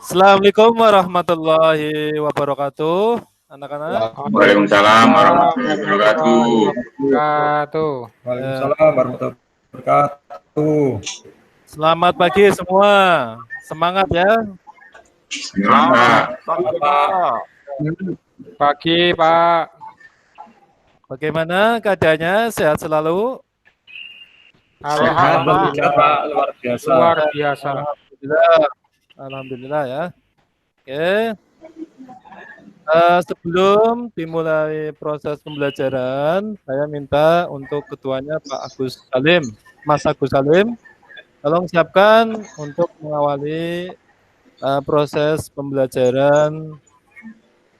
Assalamualaikum warahmatullahi wabarakatuh, anak-anak. Waalaikumsalam warahmatullahi wabarakatuh. Wabarakatuh. Waalaikumsalam warahmatullahi wabarakatuh. Selamat pagi semua, semangat ya. Selamat Pagi, Pak. Bagaimana keadaannya? Sehat selalu? Alhamdulillah, Pak, luar biasa. luar biasa. Alhamdulillah, alhamdulillah ya. Oke. Sebelum dimulai proses pembelajaran, saya minta untuk ketuanya Pak Agus Salim, Mas Agus Salim, tolong siapkan untuk mengawali proses pembelajaran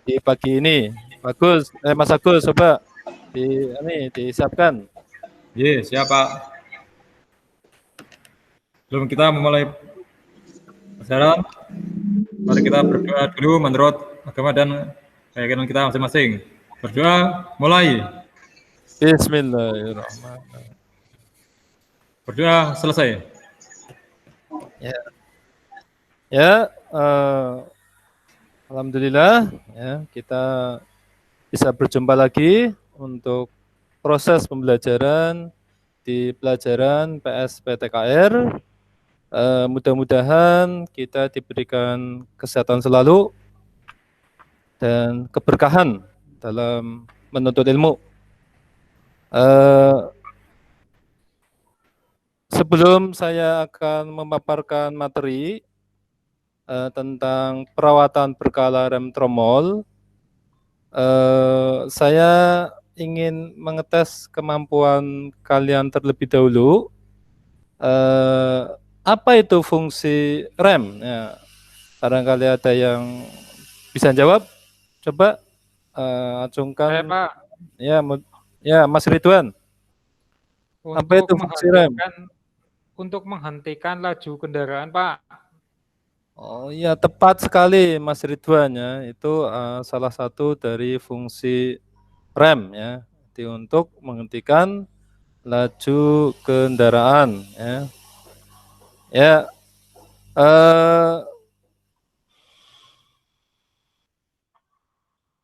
di pagi ini. Mas Agus, coba disiapkan. Yes, siapa? Sebelum kita memulai pelajaran, mari kita berdoa dulu menurut agama dan keyakinan kita masing-masing. Berdoa, mulai. Bismillahirrahmanirrahim. Berdoa, selesai. Ya, alhamdulillah ya, kita bisa berjumpa lagi untuk proses pembelajaran di pelajaran PSPTKR. Mudah-mudahan kita diberikan kesehatan selalu dan keberkahan dalam menuntut ilmu. Sebelum saya akan memaparkan materi tentang perawatan berkala rem tromol, saya ingin mengetes kemampuan kalian terlebih dahulu. Apa itu fungsi rem? Ya, barangkali ada yang bisa jawab. Coba acungkan. Saya, Pak. Ya, Mas Ridwan. Apa itu fungsi rem? Untuk menghentikan laju kendaraan, Pak. Oh iya, tepat sekali Mas Ridwan ya. Itu salah satu dari fungsi rem ya. Jadi untuk menghentikan laju kendaraan ya. Ya.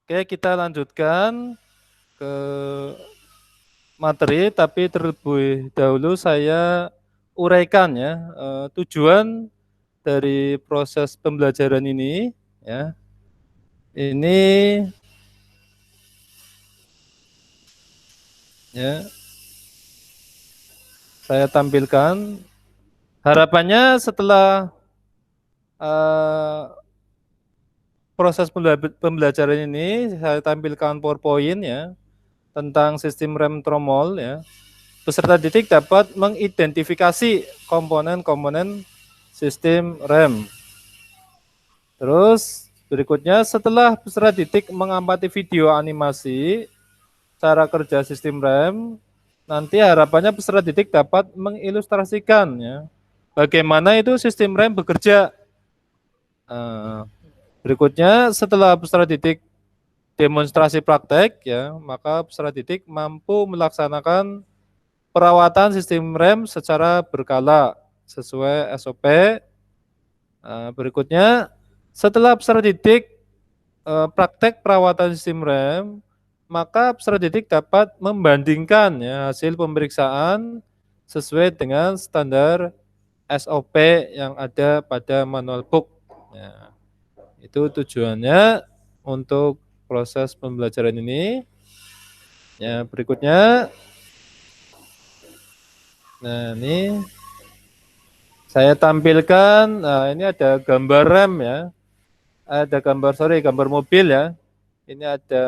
Oke, kita lanjutkan ke materi, tapi terlebih dahulu saya uraikan ya tujuan dari proses pembelajaran ini ya. Ini ya saya tampilkan. Harapannya setelah proses pembelajaran ini saya tampilkan PowerPoint ya tentang sistem rem tromol ya. Peserta didik dapat mengidentifikasi komponen-komponen sistem rem. Terus berikutnya setelah peserta didik mengamati video animasi cara kerja sistem rem, nanti harapannya peserta didik dapat mengilustrasikan ya bagaimana itu sistem rem bekerja. Berikutnya setelah peserta didik demonstrasi praktek ya, maka peserta didik mampu melaksanakan perawatan sistem rem secara berkala sesuai SOP. Berikutnya setelah peserta didik praktek perawatan sistem rem, maka peserta didik dapat membandingkan ya hasil pemeriksaan sesuai dengan standar SOP yang ada pada manual book. Ya, itu tujuannya untuk proses pembelajaran ini. Ya, berikutnya. Nah, ini saya tampilkan. Nah, ini ada gambar rem ya. Ada gambar mobil ya. Ini ada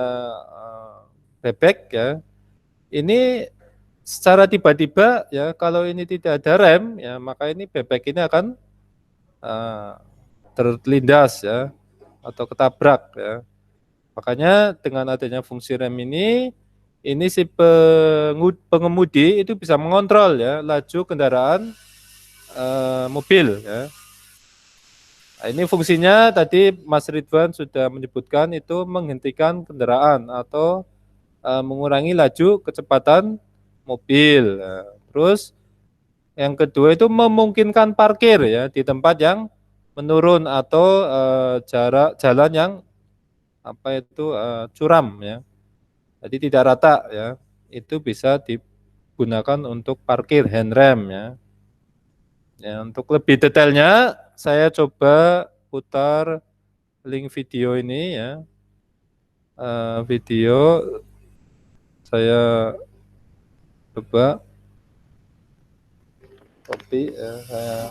bebek ya. Ini secara tiba-tiba ya, kalau ini tidak ada rem ya, maka ini bebek ini akan terlindas ya atau ketabrak ya. Makanya dengan adanya fungsi rem ini si pengemudi itu bisa mengontrol ya laju kendaraan mobil ya. Nah, ini fungsinya tadi Mas Ridwan sudah menyebutkan itu menghentikan kendaraan atau mengurangi laju kecepatan mobil. Nah, terus yang kedua itu memungkinkan parkir ya di tempat yang menurun atau jalan yang curam ya. Jadi tidak rata ya. Itu bisa digunakan untuk parkir handrem ya. Ya, untuk lebih detailnya saya coba putar link video ini ya. Video saya coba copy ya, saya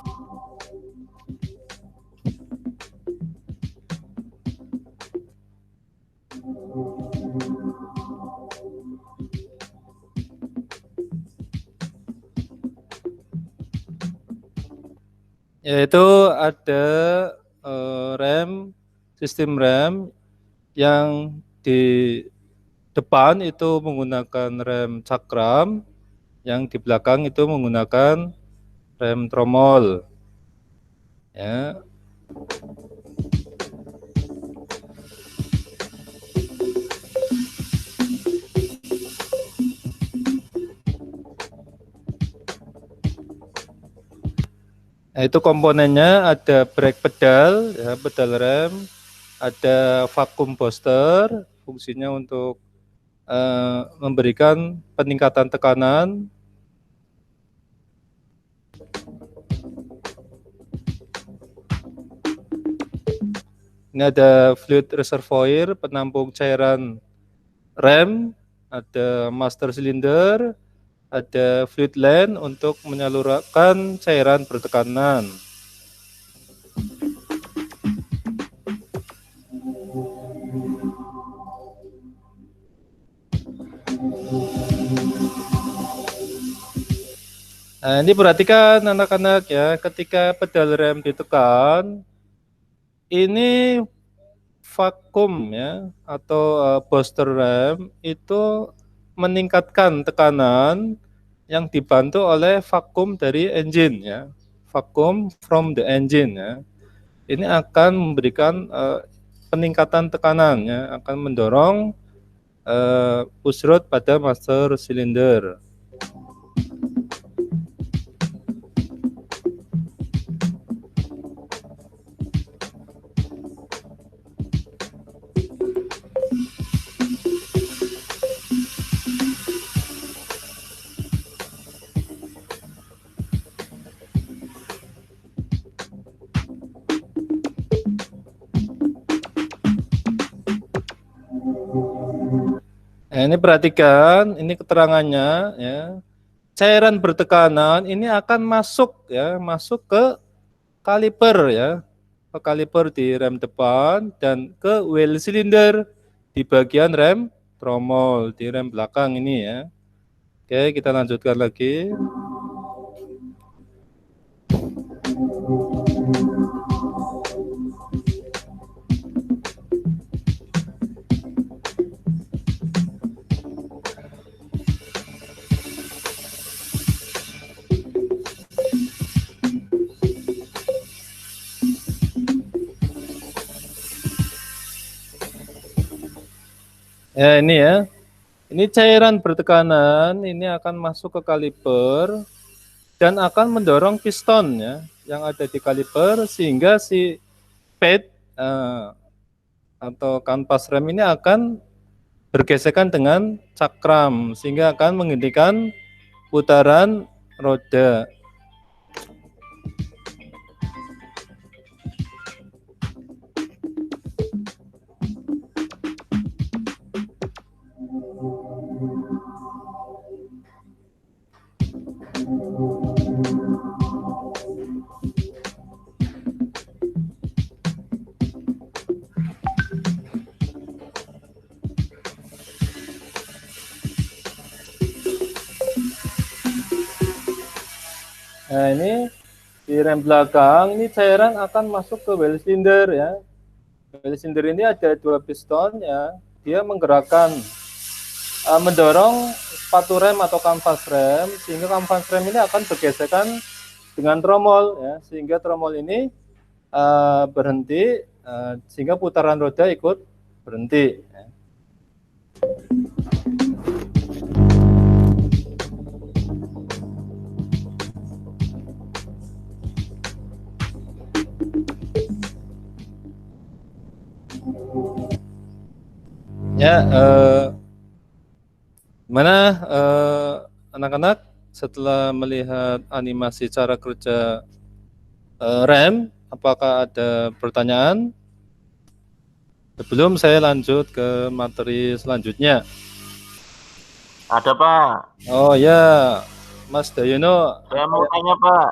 yaitu ada sistem rem yang di depan itu menggunakan rem cakram, yang di belakang itu menggunakan rem tromol. Ya. Nah, itu komponennya ada brake pedal, ya, pedal rem, ada vacuum booster, fungsinya untuk memberikan peningkatan tekanan. Ini ada fluid reservoir, penampung cairan rem, ada master cylinder, ada fluid line untuk menyalurkan cairan bertekanan. Nah, ini perhatikan anak-anak ya, ketika pedal rem ditekan, ini vakum ya atau booster rem itu meningkatkan tekanan yang dibantu oleh vakum dari engine ya, vakum from the engine ya. Ini akan memberikan peningkatan tekanan ya, akan mendorong push rod pada master cylinder. Nah, ini perhatikan, ini keterangannya ya. Cairan bertekanan ini akan masuk ya, masuk ke kaliper ya. Ke kaliper di rem depan dan ke wheel cylinder di bagian rem tromol di rem belakang ini ya. Oke, kita lanjutkan lagi. Ya ini ya, ini cairan bertekanan ini akan masuk ke kaliper dan akan mendorong piston ya yang ada di kaliper sehingga si pad atau kanvas rem ini akan bergesekan dengan cakram sehingga akan menghentikan putaran roda. Nah ini di rem belakang ini cairan akan masuk ke wheel cylinder ya. Wheel cylinder ini ada 2 piston ya. Dia menggerakkan mendorong sepatu rem atau kanvas rem sehingga kanvas rem ini akan bergesekan dengan tromol ya, sehingga tromol ini berhenti sehingga putaran roda ikut berhenti ya. Ya, gimana anak-anak setelah melihat animasi cara kerja RAM, apakah ada pertanyaan? Sebelum saya lanjut ke materi selanjutnya. Ada Pak, Oh ya, Mas Dayono, saya mau tanya Pak.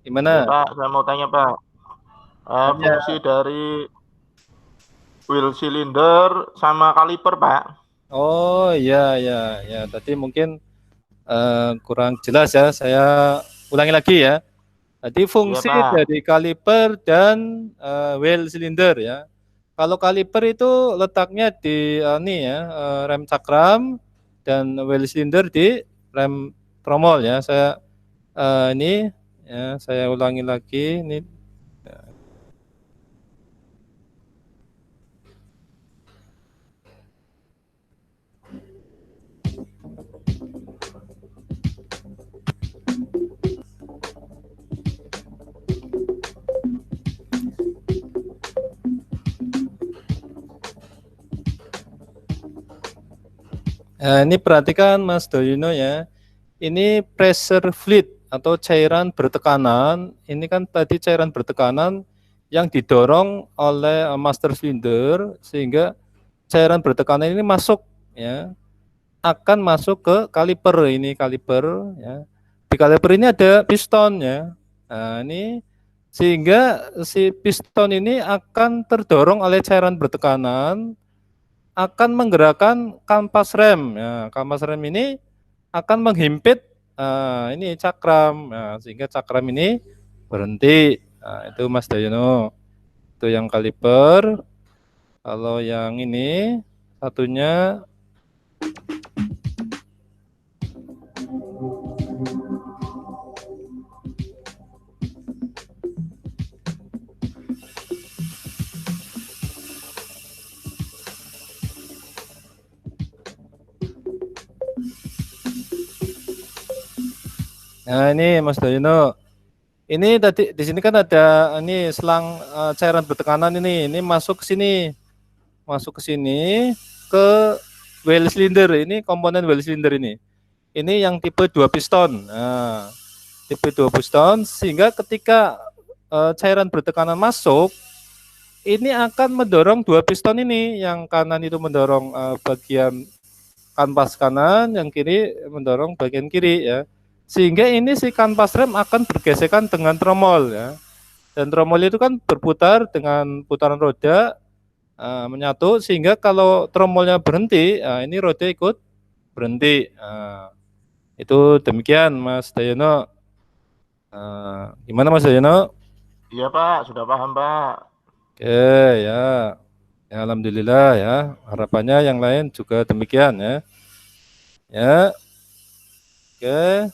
Ya gimana? Pak, saya mau tanya Pak. Ya. Fungsi dari wheel cylinder sama kaliper Pak. Oh ya ya ya, tadi mungkin kurang jelas ya. Saya ulangi lagi ya. Tadi fungsi Pak. dari kaliper dan wheel cylinder ya. Kalau kaliper itu letaknya di ini ya, rem cakram, dan wheel cylinder di rem tromol ya. Saya ini ya, saya ulangi lagi ini. Nah, ini perhatikan Mas Doyuno ya. Ini pressure fluid atau cairan bertekanan. Ini kan tadi cairan bertekanan yang didorong oleh master cylinder sehingga cairan bertekanan ini masuk ya. Akan masuk ke kaliper, ini kaliper ya. Di kaliper ini ada piston ya. Nah, ini sehingga si piston ini akan terdorong oleh cairan bertekanan, akan menggerakkan kampas rem. Ya, kampas rem ini akan menghimpit ini cakram, sehingga cakram ini berhenti. Nah, itu Mas Dayono. Itu yang kaliper. Kalau yang ini satunya nah ini Mas Dayono, ini tadi di sini kan ada ini selang cairan bertekanan ini masuk ke sini ke wheel cylinder, ini komponen wheel cylinder ini yang tipe 2 piston. Nah, tipe 2 piston sehingga ketika cairan bertekanan masuk, ini akan mendorong 2 piston ini, yang kanan itu mendorong bagian kanvas kanan, yang kiri mendorong bagian kiri ya. Sehingga ini si kanvas rem akan bergesekan dengan tromol ya. Dan tromol itu kan berputar dengan putaran roda menyatu, sehingga kalau tromolnya berhenti, ini roda ikut berhenti. Itu demikian Mas Dayono. Gimana Mas Dayono? Iya Pak, sudah paham Pak. Oke ya. Ya, alhamdulillah ya. Harapannya yang lain juga demikian ya. Ya. Oke.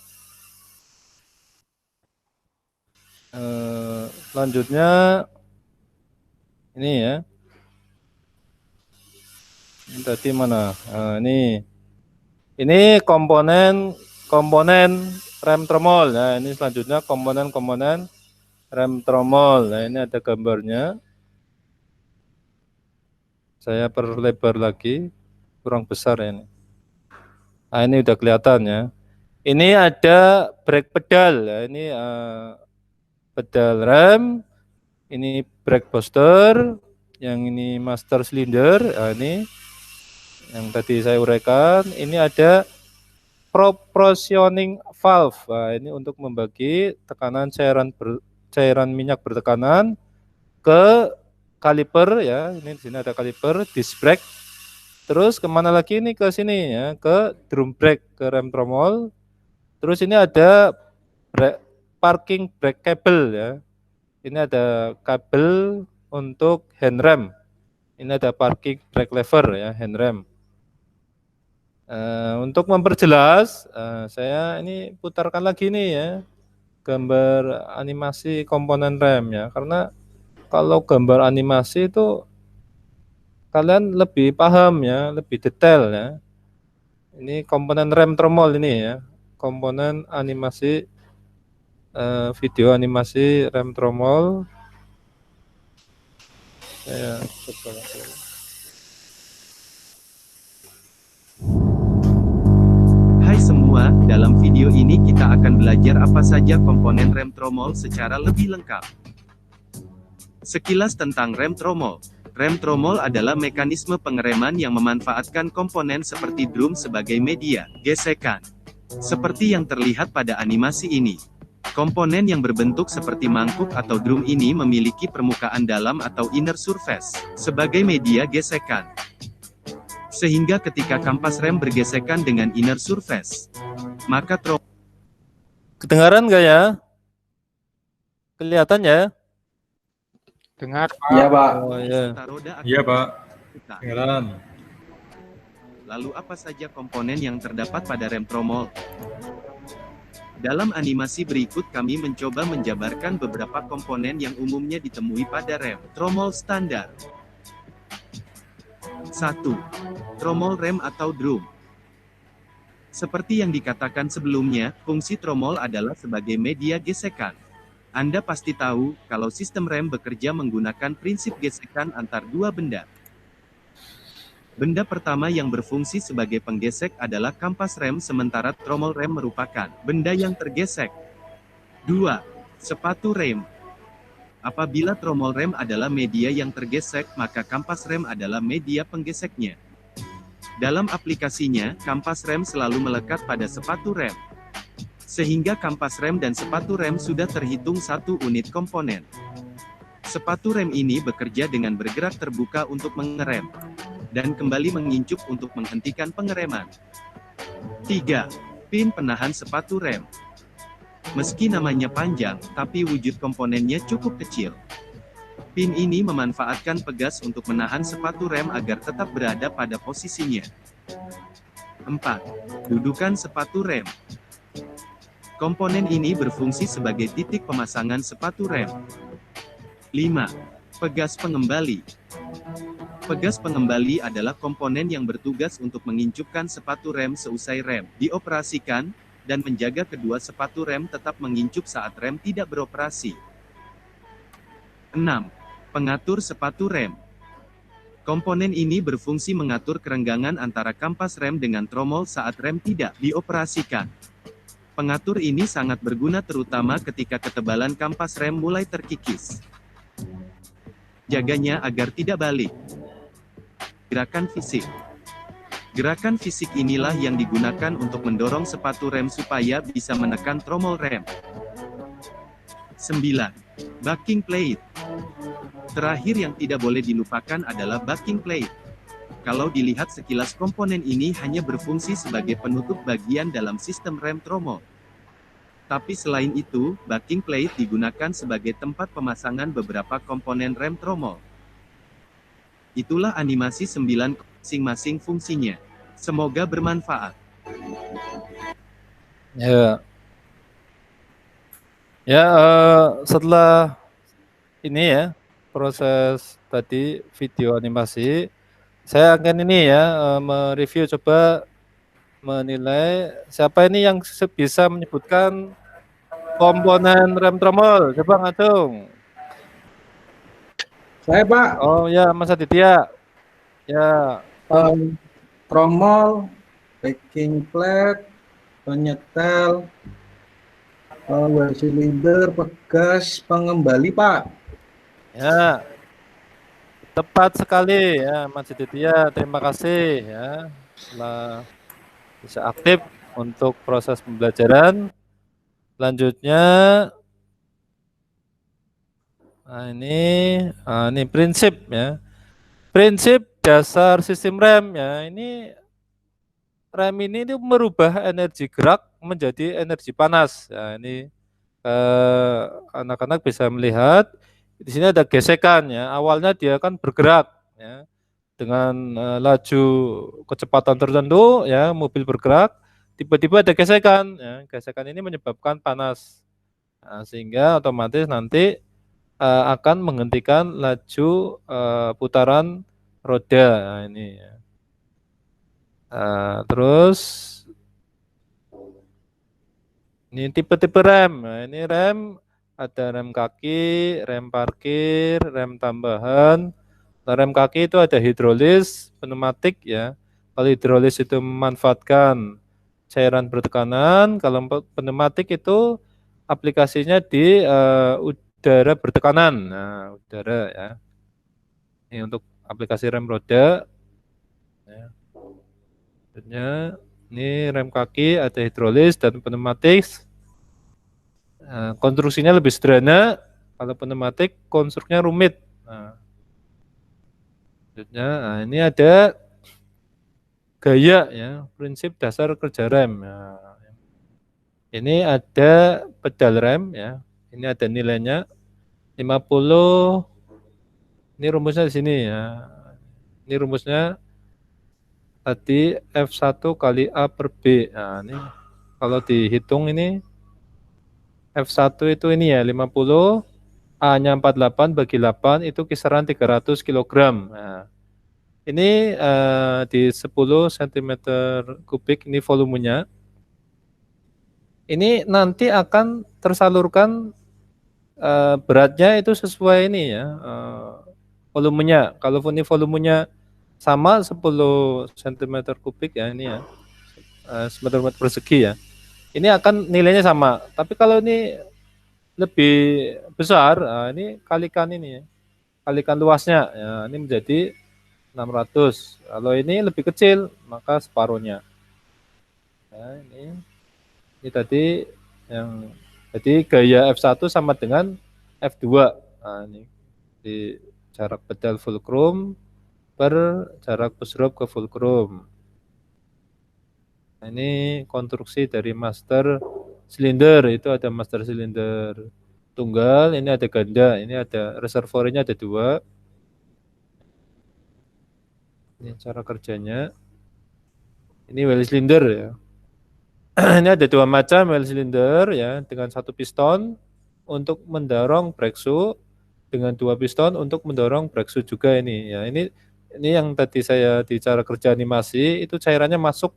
Selanjutnya ini ya. Ini tadi mana? Ini komponen rem tromol. Nah, ini selanjutnya komponen rem tromol. Nah, ini ada gambarnya. Saya perlebar lagi, kurang besar ya ini. Nah, ini udah kelihatan ya. Ini ada brake pedal ya. Ini pedal rem, ini brake booster, yang ini master cylinder. Nah, ini yang tadi saya uraikan. Ini ada proportioning valve. Nah, ini untuk membagi tekanan cairan minyak bertekanan ke kaliper ya. Ini di sini ada kaliper, disc brake. Terus kemana lagi ini, ke sini ya, ke drum brake, ke rem tromol. Terus ini ada parking brake cable ya. Ini ada kabel untuk hand rem. Ini ada parking brake lever ya, hand rem. Untuk memperjelas, saya ini putarkan lagi nih ya, gambar animasi komponen rem ya. Karena kalau gambar animasi itu kalian lebih paham ya, lebih detail ya. Ini komponen rem tromol ini ya, komponen animasi video animasi rem tromol. Saya coba. Hai semua, dalam video ini kita akan belajar apa saja komponen rem tromol secara lebih lengkap. Sekilas tentang rem tromol. Rem tromol adalah mekanisme pengereman yang memanfaatkan komponen seperti drum sebagai media gesekan. Seperti yang terlihat pada animasi ini. Komponen yang berbentuk seperti mangkuk atau drum ini memiliki permukaan dalam atau inner surface sebagai media gesekan. Sehingga ketika kampas rem bergesekan dengan inner surface, maka Kedengaran nggak ya? Kelihatan ya? Dengar, Pak. Iya, Pak. Oh ya. roda akan Iya, Pak. berputar. Kedengaran. Lalu apa saja komponen yang terdapat pada rem tromol? Dalam animasi berikut kami mencoba menjabarkan beberapa komponen yang umumnya ditemui pada rem tromol standar. 1. Tromol rem atau drum. Seperti yang dikatakan sebelumnya, fungsi tromol adalah sebagai media gesekan. Anda pasti tahu, kalau sistem rem bekerja menggunakan prinsip gesekan antar dua benda. Benda pertama yang berfungsi sebagai penggesek adalah kampas rem sementara tromol rem merupakan benda yang tergesek. 2. Sepatu rem. Apabila tromol rem adalah media yang tergesek, maka kampas rem adalah media penggeseknya. Dalam aplikasinya, kampas rem selalu melekat pada sepatu rem. Sehingga kampas rem dan sepatu rem sudah terhitung satu unit komponen. Sepatu rem ini bekerja dengan bergerak terbuka untuk mengerem, dan kembali mengincup untuk menghentikan pengereman. 3. Pin penahan sepatu rem. Meski namanya panjang, tapi wujud komponennya cukup kecil. Pin ini memanfaatkan pegas untuk menahan sepatu rem agar tetap berada pada posisinya. 4. Dudukan sepatu rem. Komponen ini berfungsi sebagai titik pemasangan sepatu rem. 5. Pegas pengembali. Pegas pengembali adalah komponen yang bertugas untuk mengincupkan sepatu rem seusai rem dioperasikan, dan menjaga kedua sepatu rem tetap mengincup saat rem tidak beroperasi. 6. Pengatur sepatu rem. Komponen ini berfungsi mengatur kerenggangan antara kampas rem dengan tromol saat rem tidak dioperasikan. Pengatur ini sangat berguna terutama ketika ketebalan kampas rem mulai terkikis. Jaganya agar tidak balik. Gerakan fisik. Gerakan fisik inilah yang digunakan untuk mendorong sepatu rem supaya bisa menekan tromol rem. 9. Backing plate. Terakhir yang tidak boleh dilupakan adalah backing plate. Kalau dilihat sekilas komponen ini hanya berfungsi sebagai penutup bagian dalam sistem rem tromol. Tapi selain itu, backing plate digunakan sebagai tempat pemasangan beberapa komponen rem tromol. Itulah animasi 9 masing-masing fungsinya. Semoga bermanfaat. Ya. Ya, setelah ini ya, proses tadi video animasi, saya akan ini ya, mereview coba menilai siapa ini yang bisa menyebutkan komponen rem tromol. Coba ngatung. Saya, Pak. Oh ya, Mas Aditya. Ya, Tromol, backing plate, penyetel, well cylinder, pegas, pengembali, Pak. ya. Tepat sekali ya, Mas Aditya. Terima kasih ya. Telah bisa aktif untuk proses pembelajaran. Selanjutnya, nah ini prinsip ya. Prinsip dasar sistem rem ya. Ini rem ini merubah energi gerak menjadi energi panas. Ya, ini anak-anak bisa melihat di sini ada gesekan ya. Awalnya dia kan bergerak ya. Dengan laju kecepatan tertentu ya, mobil bergerak, tiba-tiba ada gesekan ya. Gesekan ini menyebabkan panas. Nah, sehingga otomatis nanti akan menghentikan laju putaran roda. Nah, ini ya. Terus ini tipe-tipe rem. Nah, ini rem ada rem kaki, rem parkir, rem tambahan, Rem kaki itu ada hidrolis, pneumatik ya. Kalau hidrolis itu memanfaatkan cairan bertekanan, kalau pneumatik itu aplikasinya di udara bertekanan. Nah, udara ya. Ini untuk aplikasi rem roda. Ya. Ini rem kaki, ada hidrolis dan pneumatik. Konstruksinya lebih sederhana. Kalau pneumatik konstruksinya rumit. Nah, ini ada gaya ya, prinsip dasar kerja rem. Nah, ini ada pedal rem ya. Ini ada nilainya 50. Ini rumusnya di sini ya. Ini rumusnya tadi F1 kali A per B. Nah, ini kalau dihitung ini F1 itu ini ya 50, A-nya 48 bagi 8 itu kisaran 300 kg. Nah, ini di 10 cm kubik ini volumenya. Ini nanti akan tersalurkan beratnya itu sesuai ini ya, volumenya. Kalau ini volumenya sama 10 cm kubik ya ini ya, meter persegi ya. Ini akan nilainya sama. Tapi kalau ini lebih besar, ini kalikan ini ya, kalikan luasnya. Ya, ini menjadi 600. Kalau ini lebih kecil, maka separuhnya. Nah, ini tadi yang jadi gaya F1 sama dengan F2. Nah, ini di jarak pedal fulcrum per jarak push-rod ke fulcrum. Nah, ini konstruksi dari master silinder, itu ada master silinder tunggal, ini ada ganda, ini ada reservoirnya ada 2. Ini cara kerjanya. Ini well cylinder ya. Ini ada 2 macam well cylinder ya, dengan 1 piston untuk mendorong brake shoe, dengan 2 piston untuk mendorong brake shoe juga ini ya. Ini yang tadi saya di cara kerja animasi itu cairannya masuk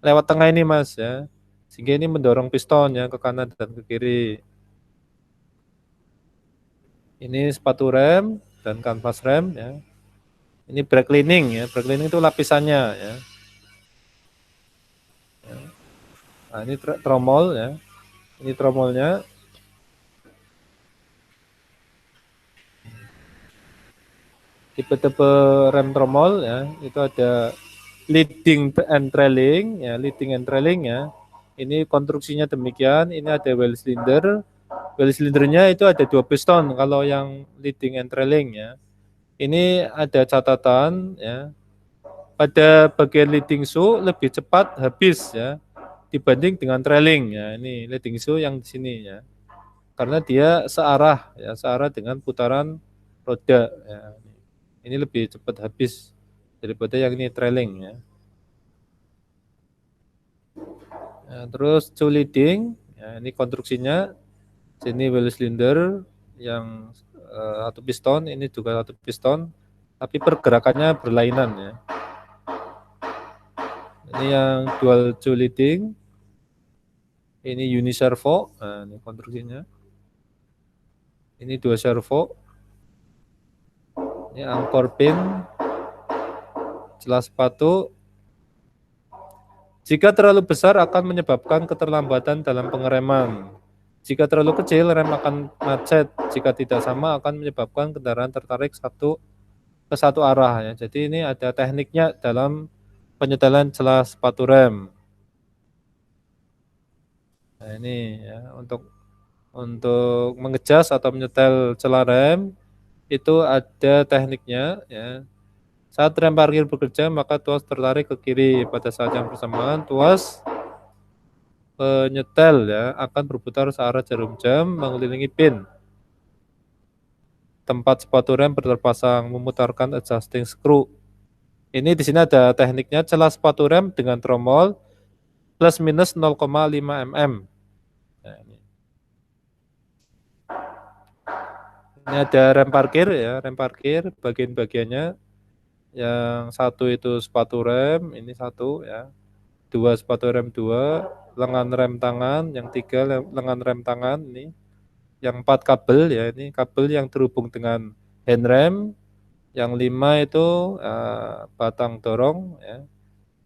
lewat tengah ini Mas ya. Sehingga ini mendorong piston ya ke kanan dan ke kiri. Ini sepatu rem dan kanvas rem ya. Ini brake lining ya, brake lining itu lapisannya ya. Nah, ini tromol ya. Ini tromolnya. Tipe-tipe rem tromol ya, itu ada leading and trailing ya, leading and trailing ya. Ini konstruksinya demikian, ini ada well cylinder. Well cylindernya itu ada 2 piston kalau yang leading and trailing ya. Ini ada catatan ya. Pada bagian leading shoe lebih cepat habis ya dibanding dengan trailing ya. Ini leading shoe yang di sini ya. Karena dia searah ya, searah dengan putaran roda ya. Ini lebih cepat habis daripada yang ini trailing ya. Nah, terus shoe leading ya, ini konstruksinya. Sini well cylinder yang 1 piston, ini juga 1 piston, tapi pergerakannya berlainan ya. Ini yang dual shoe leading, ini uniservo, nah, ini konstruksinya. Ini 2 servo, ini angkor pin, celah sepatu. Jika terlalu besar akan menyebabkan keterlambatan dalam pengereman. Jika terlalu kecil, rem akan macet. Jika tidak sama, akan menyebabkan kendaraan tertarik ke satu arah. Ya. Jadi ini ada tekniknya dalam penyetelan celah sepatu rem. Nah, ini ya, untuk mengejas atau menyetel celah rem itu ada tekniknya. Ya. Saat rem parkir bekerja, maka tuas tertarik ke kiri. Pada saat yang bersamaan, tuas penyetel ya akan berputar searah jarum jam mengelilingi pin. Tempat sepatu rem terpasang, memutarkan adjusting screw. Ini di sini ada tekniknya celah sepatu rem dengan tromol plus minus 0,5 mm. Nah, ini ada rem parkir ya, rem parkir bagian-bagiannya. Yang 1 itu sepatu rem, ini 1 ya. 2 sepatu rem 2. Lengan rem tangan, yang 3 lengan rem tangan ini, yang 4 kabel ya, ini kabel yang terhubung dengan hand rem, Yang 5 itu batang dorong ya.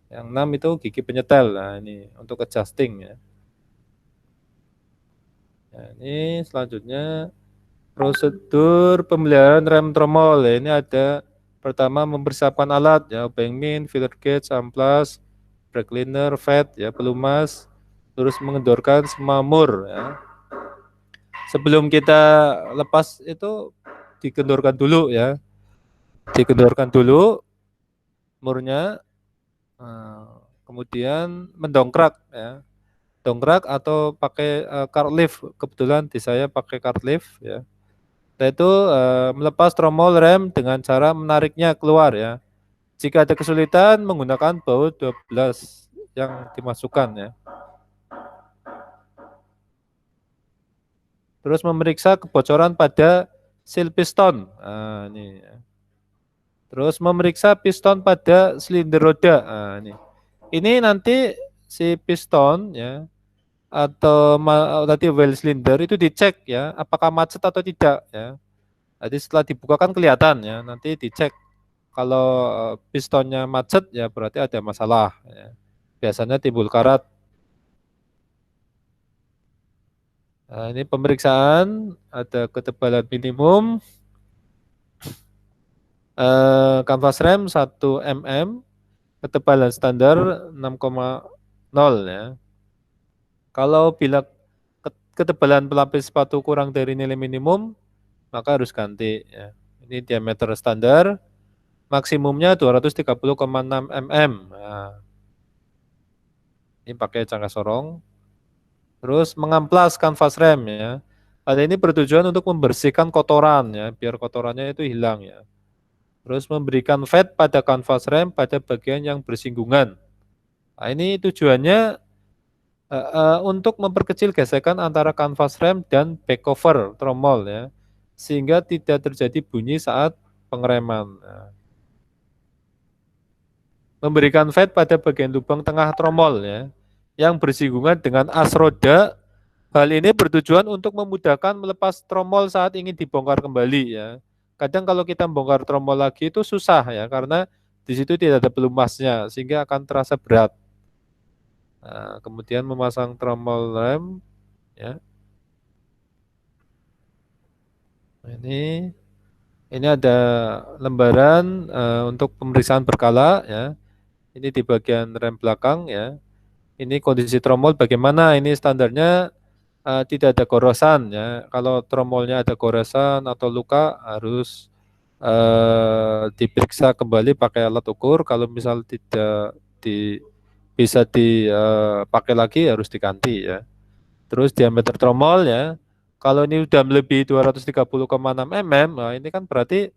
Yang 6 itu gigi penyetel. Nah, ini untuk adjusting ya. Nah, ini selanjutnya prosedur pemeliharaan rem tromol ya. Ini ada pertama mempersiapkan alat ya, obeng min, filler gauge, amplas, brake cleaner, fat ya, pelumas, terus mengendorkan semua mur ya. Sebelum kita lepas itu dikendorkan dulu ya. Dikendorkan dulu murnya, kemudian mendongkrak ya. Dongkrak atau pakai cart lift. Kebetulan di saya pakai cart lift ya. Yaitu melepas tromol rem dengan cara menariknya keluar ya. Jika ada kesulitan menggunakan baut 12 yang dimasukkan ya. Terus memeriksa kebocoran pada seal piston. Nah, ini ya. Terus memeriksa piston pada silinder roda. Nah, ini. Ini nanti si piston ya atau tadi well cylinder itu dicek ya apakah macet atau tidak ya. Jadi setelah dibuka kan kelihatan ya, nanti dicek kalau pistonnya macet ya berarti ada masalah ya. Biasanya timbul karat. Nah, ini pemeriksaan ada ketebalan minimum kanvas rem 1 mm, ketebalan standar 6,0 ya. Kalau bila ketebalan pelapis sepatu kurang dari nilai minimum, maka harus ganti ya. Ini diameter standar, maksimumnya 230,6 mm. Nah, ini pakai cangkah sorong. Terus mengamplas kanvas rem ya. Hal ini bertujuan untuk membersihkan kotoran ya, biar kotorannya itu hilang ya. Terus memberikan fat pada kanvas rem pada bagian yang bersinggungan. Nah, ini tujuannya untuk memperkecil gesekan antara kanvas rem dan back cover tromol ya, sehingga tidak terjadi bunyi saat pengereman. Nah, memberikan fat pada bagian lubang tengah tromol ya, yang bersinggungan dengan as roda. Hal ini bertujuan untuk memudahkan melepas tromol saat ingin dibongkar kembali ya. Kadang kalau kita bongkar tromol lagi itu susah ya, karena di situ tidak ada pelumasnya sehingga akan terasa berat. Nah, kemudian memasang tromol rem ya. Ini ada lembaran untuk pemeriksaan berkala ya. Ini di bagian rem belakang ya. Ini kondisi tromol bagaimana? Ini standarnya tidak ada gorosan ya. Kalau tromolnya ada gorosan atau luka harus diperiksa kembali pakai alat ukur. Kalau misal tidak bisa dipakai lagi harus diganti ya. Terus diameter tromol ya. Kalau ini sudah melebihi 230,6 mm, nah ini kan berarti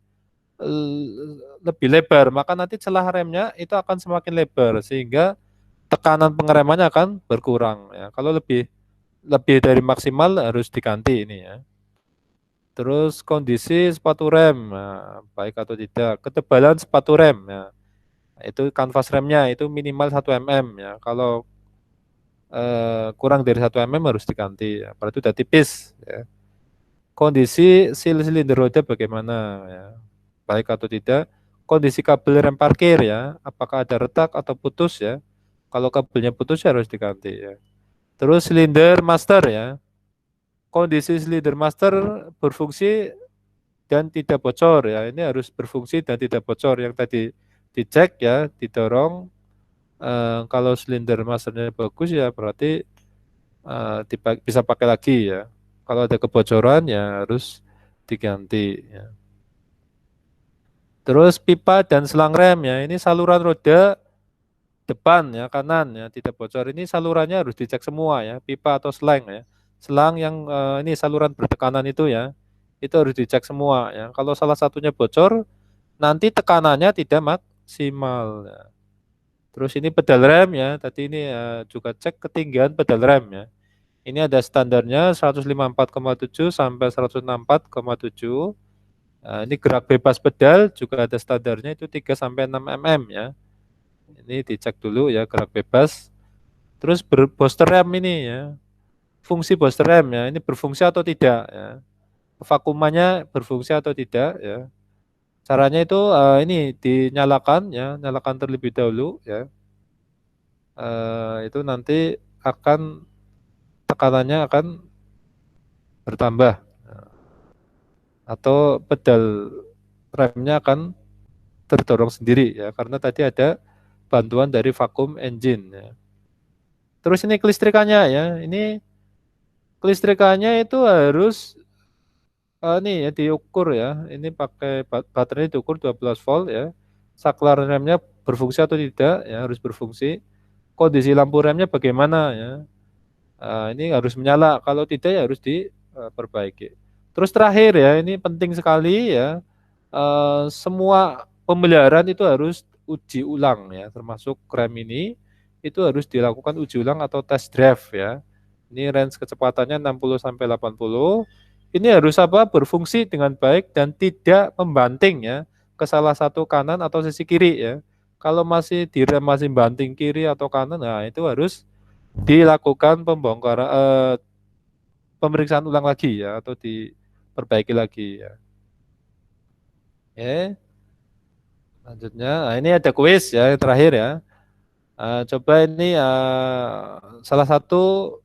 lebih lebar, maka nanti celah remnya itu akan semakin lebar sehingga tekanan pengeremannya akan berkurang ya. Kalau lebih dari maksimal harus diganti ini ya. Terus kondisi sepatu rem, nah, baik atau tidak. Ketebalan sepatu rem ya. Itu kanvas remnya itu minimal 1 mm ya. Kalau kurang dari 1 mm harus diganti ya. Berarti sudah tipis ya. Kondisi silinder roda bagaimana ya, baik atau tidak. Kondisi kabel rem parkir ya, apakah ada retak atau putus ya. Kalau kabelnya putus ya harus diganti ya. Terus silinder master ya, kondisi silinder master berfungsi dan tidak bocor ya. Ini harus berfungsi dan tidak bocor. Yang tadi dicek ya, didorong. Kalau silinder masternya bagus ya berarti bisa pakai lagi ya. Kalau ada kebocoran ya harus diganti ya. Terus pipa dan selang rem ya, ini saluran roda depan ya, kanan ya, tidak bocor. Ini salurannya harus dicek semua ya, pipa atau selang ya. Selang yang ini saluran bertekanan itu ya, itu harus dicek semua ya. Kalau salah satunya bocor, nanti tekanannya tidak maksimal ya. Terus ini pedal rem ya, tadi ini juga cek ketinggian pedal rem ya. Ini ada standarnya 154,7 sampai 164,7. Nah, ini gerak bebas pedal juga ada standarnya itu 3 sampai 6 mm ya. Ini dicek dulu ya gerak bebas. Terus booster rem ini ya. Fungsi booster rem ya, ini berfungsi atau tidak ya. Vakumannya berfungsi atau tidak ya. Caranya itu ini dinyalakan ya, nyalakan terlebih dahulu ya. Itu nanti akan tekanannya akan bertambah atau pedal remnya akan terdorong sendiri ya, karena tadi ada bantuan dari vacuum engine ya. Terus ini kelistrikannya ya, ini kelistrikannya itu harus nih ya diukur ya, ini pakai baterai diukur 12 volt ya, saklar remnya berfungsi atau tidak ya, harus berfungsi. Kondisi lampu remnya bagaimana ya, ini harus menyala, kalau tidak ya harus diperbaiki. Terus terakhir ya, ini penting sekali ya, semua pemeliharaan itu harus uji ulang ya, termasuk rem ini itu harus dilakukan uji ulang atau test drive ya. Ini range kecepatannya 60 sampai 80. Ini harus berfungsi dengan baik dan tidak membanting ya ke salah satu kanan atau sisi kiri ya. Kalau masih direm masih banting kiri atau kanan, nah itu harus dilakukan pembongkaran pemeriksaan ulang lagi ya, atau diperbaiki lagi ya. Oke. Selanjutnya, nah ini ada kuis ya yang terakhir ya. Coba ini salah satu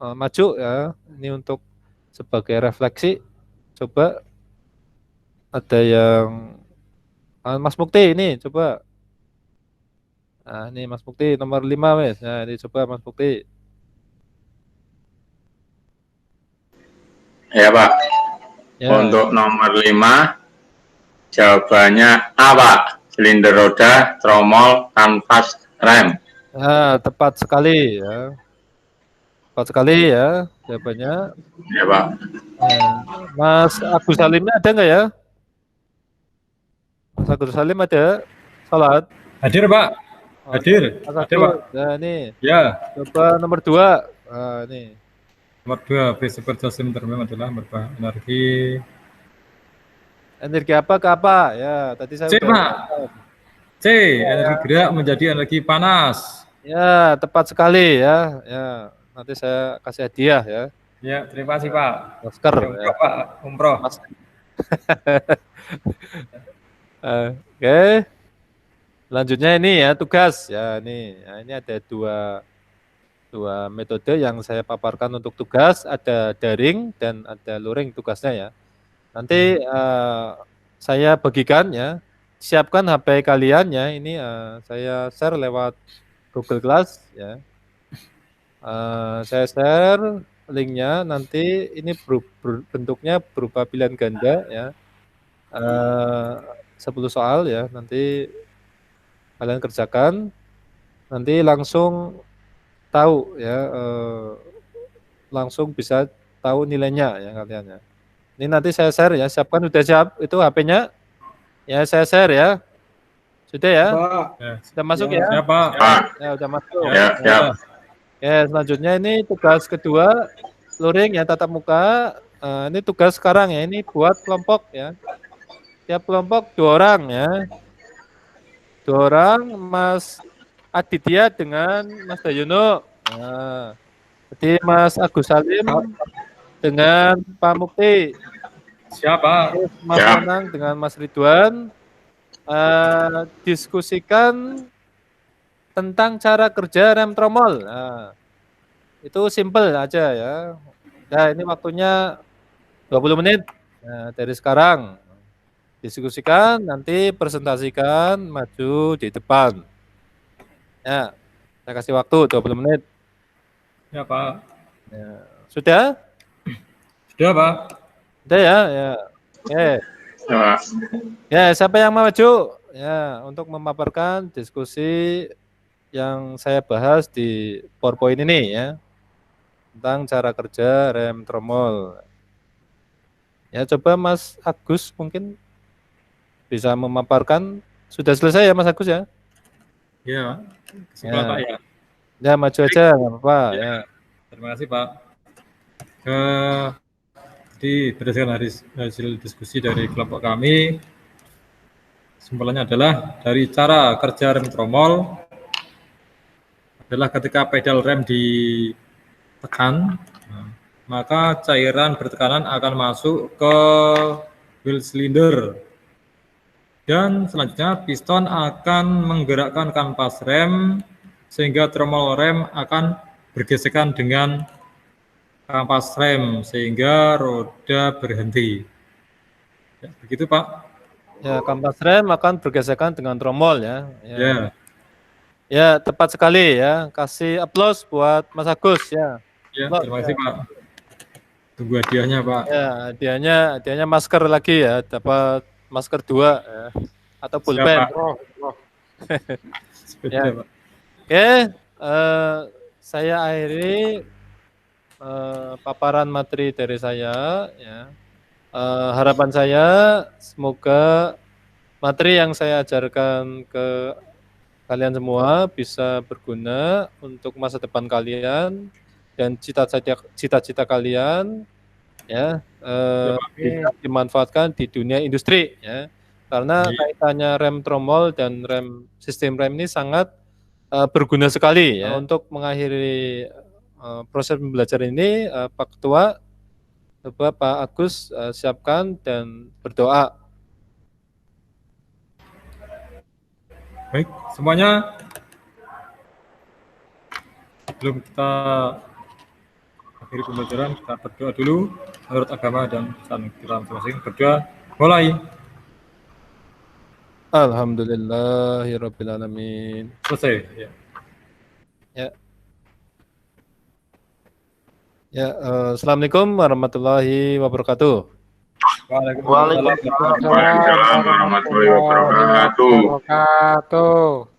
maju ya, ini untuk sebagai refleksi. Coba ada yang Mas Mukti ini coba. Nah, ini Mas Mukti nomor 5 wes. Nah, ini coba Mas Mukti. Ya Pak, Ya. untuk nomor 5, jawabannya A Pak, silinder roda, tromol, kanvas, rem. Nah, tepat sekali ya. Tepat sekali ya jawabannya. Ya Pak. Mas Agus Salimnya ada nggak ya? Mas Agus Salim ada? Salat. Hadir Pak. Hadir. Mas Ada Pak. Agus. Nah, ini Ya. coba nomor 2. Nah, ini. Nomor 2, prinsip kerja silinder rem adalah berbahan energi. Energi apa ke apa? Ya, tadi saya C, udah Pak. C, energi gerak menjadi energi panas. Ya, tepat sekali ya. Ya, nanti saya kasih hadiah ya. Ya, terima kasih Pak. Masker ya. Umroh Pak, umroh. Oke. Selanjutnya ini ya tugas ya, ini ada dua metode yang saya paparkan untuk tugas, ada daring dan ada luring tugasnya ya. Nanti saya bagikan ya, siapkan HP kalian ya, ini saya share lewat Google Class ya. Saya share linknya, nanti ini bentuknya berupa pilihan ganda ya. 10 soal ya, nanti kalian kerjakan, nanti langsung tahu ya, langsung bisa tahu nilainya ya kalian ya. Ini nanti saya share ya, siapkan, udah siap itu HP-nya ya, saya share ya. Sudah ya? Pak. Sudah masuk ya? Ya Pak. Pak. Ya udah masuk. Ya, siap. Ya, selanjutnya ini tugas kedua, luring ya, tatap muka. Ini tugas sekarang ya, ini buat kelompok ya. Tiap kelompok 2 orang ya. 2 orang, Mas Aditya dengan Mas Dayuno. Nah, jadi Mas Agus Salim dengan Pak Mukti. Siapa? Terus Mas Ya. Anang dengan Mas Ridwan. Diskusikan tentang cara kerja rem tromol. Nah, itu simple aja ya. Nah, ini waktunya 20 menit. Nah, dari sekarang diskusikan, nanti presentasikan, maju di depan. Ya, saya kasih waktu 20 menit. Ya Pak. Ya. Sudah? Sudah Pak. Sudah ya? Ya. Oke. Ya, Pak. Ya, siapa yang mau maju? Ya, untuk memaparkan diskusi yang saya bahas di PowerPoint ini ya, tentang cara kerja rem tromol. Ya, coba Mas Agus mungkin bisa memaparkan. Sudah selesai ya Mas Agus ya? Ya. Kesimpulan Ya. Pak ya. Ya, maju aja, nggak apa-apa. Ya. Terima kasih Pak. Jadi berdasarkan hasil diskusi dari kelompok kami, kesimpulannya adalah dari cara kerja rem tromol adalah ketika pedal rem ditekan, maka cairan bertekanan akan masuk ke wheel cylinder Dan selanjutnya piston akan menggerakkan kanvas rem sehingga tromol rem akan bergesekan dengan kanvas rem sehingga roda berhenti. Ya, begitu Pak. Ya, kanvas rem akan bergesekan dengan tromol ya. Ya. Ya, tepat sekali ya. Kasih aplaus buat Mas Agus ya. Ya, Pak, terima kasih Pak. Tunggu hadiahnya Pak. Ya, hadiahnya masker lagi ya, dapat masker 2 ya. Atau Siap, pulpen. Pak. Sepeda, Ya. Pak. Oke, saya akhiri paparan materi dari saya ya. Harapan saya semoga materi yang saya ajarkan ke kalian semua bisa berguna untuk masa depan kalian dan cita-cita kalian ya, bisa dimanfaatkan di dunia industri ya. Karena kaitannya rem tromol dan sistem rem ini sangat berguna sekali ya. Untuk mengakhiri proses pembelajaran ini, Pak Ketua, coba Pak Agus siapkan dan berdoa. Baik, semuanya. Sebelum kita akhiri pembelajaran, kita berdoa dulu menurut agama dan pesan kita masing-masing. Berdoa, mulai. Alhamdulillahirrabbilalamin. Selesai. Ya. Ya, assalamualaikum warahmatullahi wabarakatuh. Waalaikumsalam. Waalaikumsalam warahmatullahi wabarakatuh. wabarakatuh.